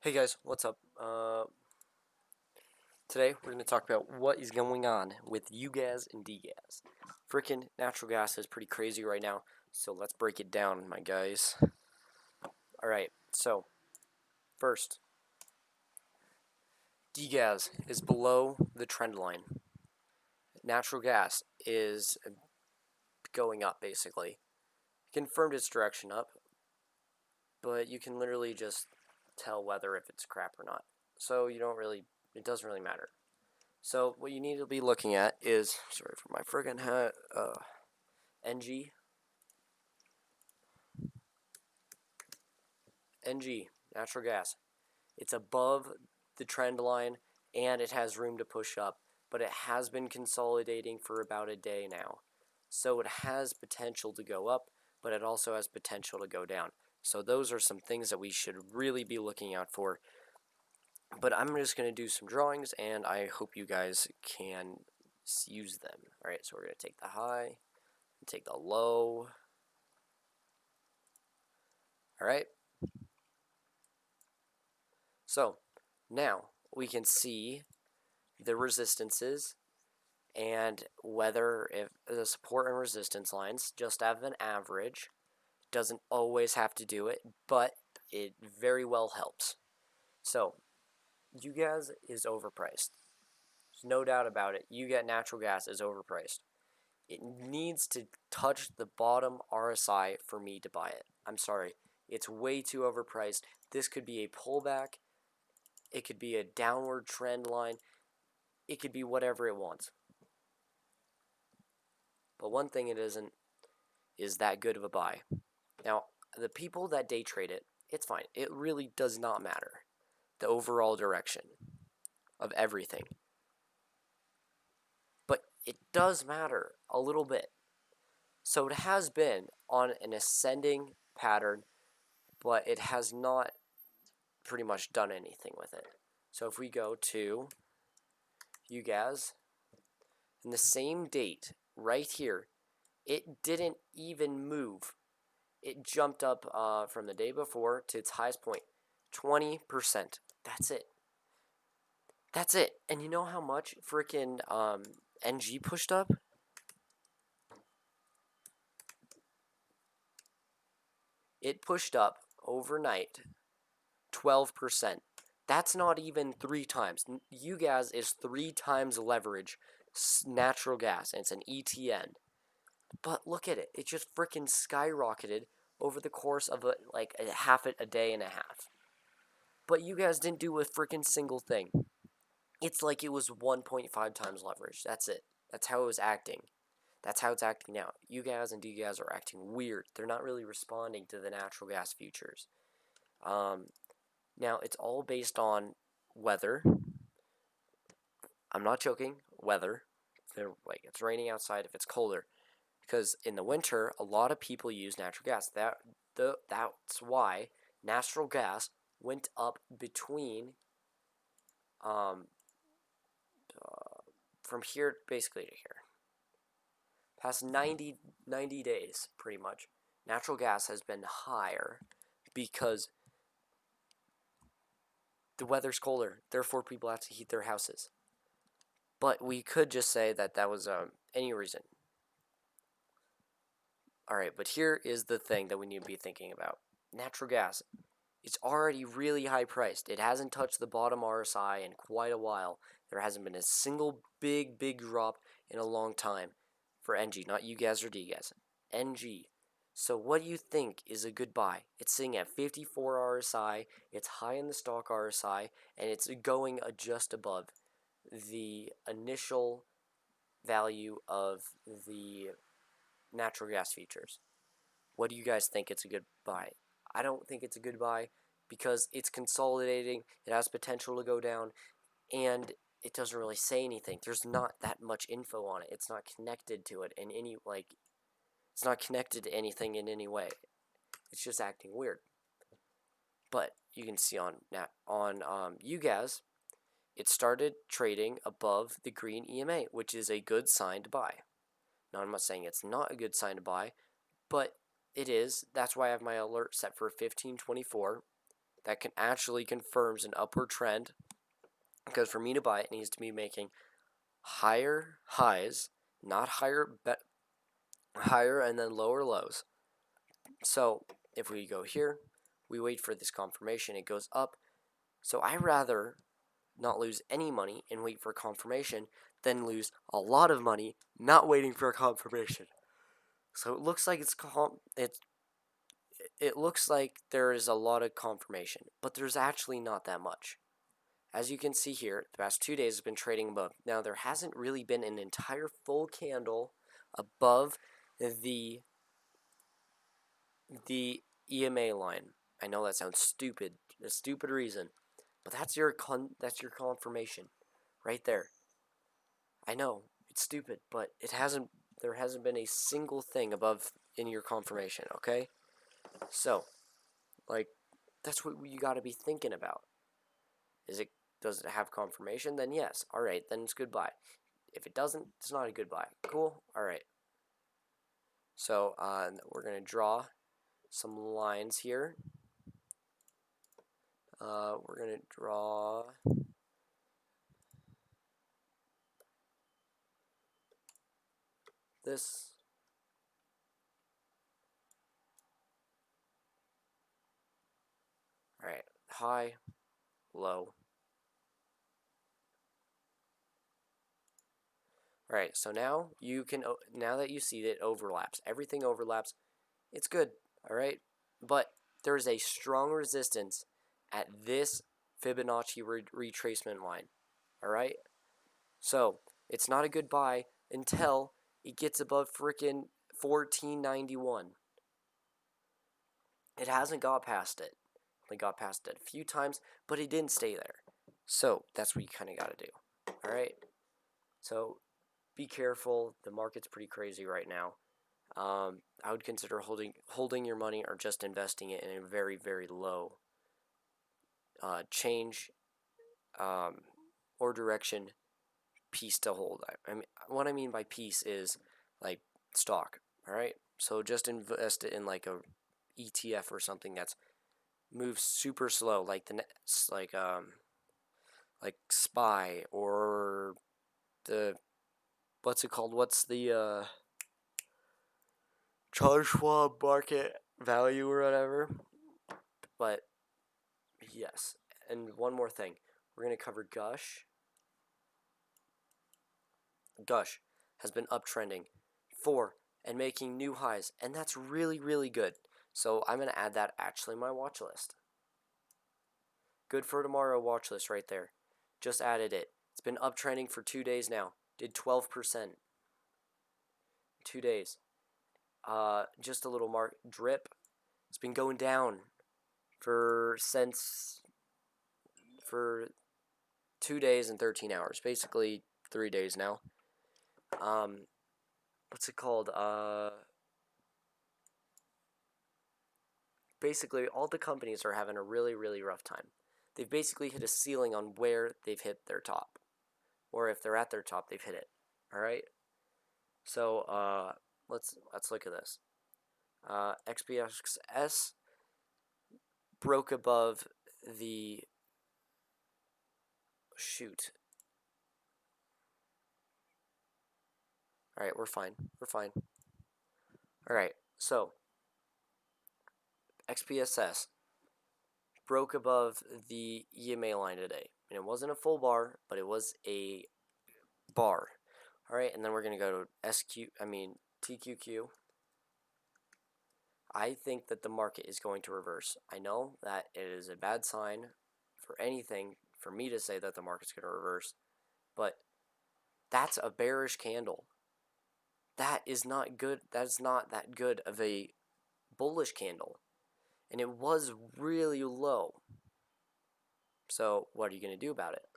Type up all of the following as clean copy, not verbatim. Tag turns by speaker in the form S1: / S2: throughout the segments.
S1: Hey guys, what's up? Today we're going to talk about what is going on with Ugaz and Dgas. Frickin' natural gas is pretty crazy right now, so let's break it down, my guys. Alright, so first, Dgas is below the trend line. Natural gas is going up, basically. Confirmed its direction up, but you can literally just tell whether if it's crap or not. So it doesn't really matter. So what you need to be looking at is, sorry for my friggin' hat, NG, natural gas. It's above the trend line and it has room to push up, but it has been consolidating for about a day now. So it has potential to go up, but it also has potential to go down. So those are some things that we should really be looking out for. But I'm just going to do some drawings and I hope you guys can use them. Alright, so we're going to take the high and take the low. Alright. So now we can see the resistances and whether if the support and resistance lines just have an average. Doesn't always have to do it, but it very well helps. So Ugaz is overpriced. There's no doubt about it. Natural gas is overpriced. It needs to touch the bottom RSI for me to buy it. I'm sorry. It's way too overpriced. This could be a pullback. It could be a downward trend line. It could be whatever it wants. But one thing it isn't is that good of a buy. Now, the people that day trade it, it's fine. It really does not matter the overall direction of everything. But it does matter a little bit. So it has been on an ascending pattern, but it has not pretty much done anything with it. So if we go to Ugaz, in the same date, right here, it didn't even move. It jumped up from the day before to its highest point, 20%. That's it. That's it. And you know how much freaking NG pushed up? It pushed up overnight 12%. That's not even 3 times. Ugaz is 3 times leverage natural gas, and it's an ETN. But look at it. It just freaking skyrocketed over the course of a day and a half. But you guys didn't do a freaking single thing. It's like it was 1.5 times leverage. That's it. That's how it was acting. That's how it's acting now. Ugaz and Dgas are acting weird. They're not really responding to the natural gas futures. Now, it's all based on weather. I'm not joking. Weather. Like, it's raining outside if it's colder. Because in the winter, a lot of people use natural gas. That's why natural gas went up between from here basically to here. Past 90 days, pretty much, natural gas has been higher because the weather's colder. Therefore, people have to heat their houses. But we could just say that was any reason. Alright, but here is the thing that we need to be thinking about. Natural gas, it's already really high priced. It hasn't touched the bottom RSI in quite a while. There hasn't been a single big drop in a long time for NG, not Ugaz or Dgas. NG. So what do you think is a good buy? It's sitting at 54 RSI, it's high in the stock RSI, and it's going just above the initial value of the natural gas futures. What do you guys think it's a good buy? I don't think it's a good buy because it's consolidating, it has potential to go down, and it doesn't really say anything. There's not that much info on it. It's not connected to it in any, it's not connected to anything in any way. It's just acting weird. But you can see on Ugaz, it started trading above the green EMA, which is a good sign to buy. Now, I'm not saying it's not a good sign to buy, but it is. That's why I have my alert set for 1524. that can actually confirms an upward trend, because for me to buy it needs to be making higher highs, not higher and then lower lows. So if we go here, we wait for this confirmation, it goes up. So I rather not lose any money and wait for confirmation than lose a lot of money not waiting for a confirmation. So it looks like it looks like there is a lot of confirmation, but there's actually not that much. As you can see here, the past 2 days has been trading above. Now there hasn't really been an entire full candle above the EMA line. I know that sounds stupid, a stupid reason, but that's your confirmation right there. I know it's stupid, but there hasn't been a single thing above in your confirmation, okay? So, like, that's what you got to be thinking about. Does it have confirmation? Then yes. All right, then it's goodbye. If it doesn't, it's not a goodbye. Cool. All right. So we're gonna draw some lines here. We're gonna draw this. All right. High, low. All right. So now now that you see that it overlaps, everything overlaps. It's good. All right. But there's a strong resistance at this Fibonacci retracement line. All right. So it's not a good buy until it gets above frickin' 1491. It hasn't got past it. Only got past it a few times, but it didn't stay there. So that's what you kind of got to do. All right. So be careful. The market's pretty crazy right now. I would consider holding your money or just investing it in a very, very low change or direction piece to hold. I mean, what I mean by piece is like stock. All right. So just invest it in like a ETF or something that's moves super slow, like like SPY or the what's it called? What's the Charles Schwab market value or whatever? But yes, and one more thing, we're gonna cover Gush. Gush has been uptrending and making new highs, and that's really, really good. So I'm gonna add that actually my watch list. Good for tomorrow watch list right there. Just added it. It's been uptrending for 2 days now. Did 12%. 2 days. Just a little drip. It's been going down for 2 days and 13 hours. Basically 3 days now. What's it called? Basically all the companies are having a really, really rough time. They've basically hit a ceiling on where they've hit their top. Or if they're at their top, they've hit it. Alright? So let's look at this. XPXS broke above the shoot. Alright, we're fine. We're fine. Alright, so XPSS broke above the EMA line today. And it wasn't a full bar, but it was a bar. Alright, and then we're gonna go to TQQ. I think that the market is going to reverse. I know that it is a bad sign for anything for me to say that the market's going to reverse, but that's a bearish candle. That is not good. That is not that good of a bullish candle. And it was really low. So what are you going to do about it?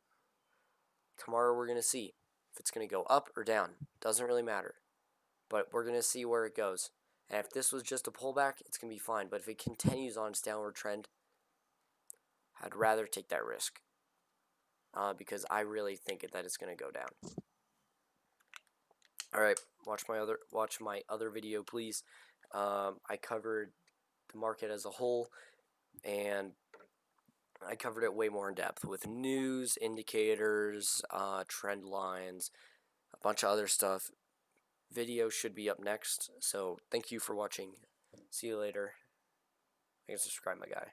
S1: Tomorrow we're going to see if it's going to go up or down. Doesn't really matter. But we're going to see where it goes. And if this was just a pullback, it's going to be fine. But if it continues on its downward trend, I'd rather take that risk. Because I really think that it's going to go down. All right, watch my other video, please. I covered the market as a whole, and I covered it way more in depth with news, indicators, trend lines, a bunch of other stuff. Video should be up next, so thank you for watching. See you later. I can subscribe, my guy.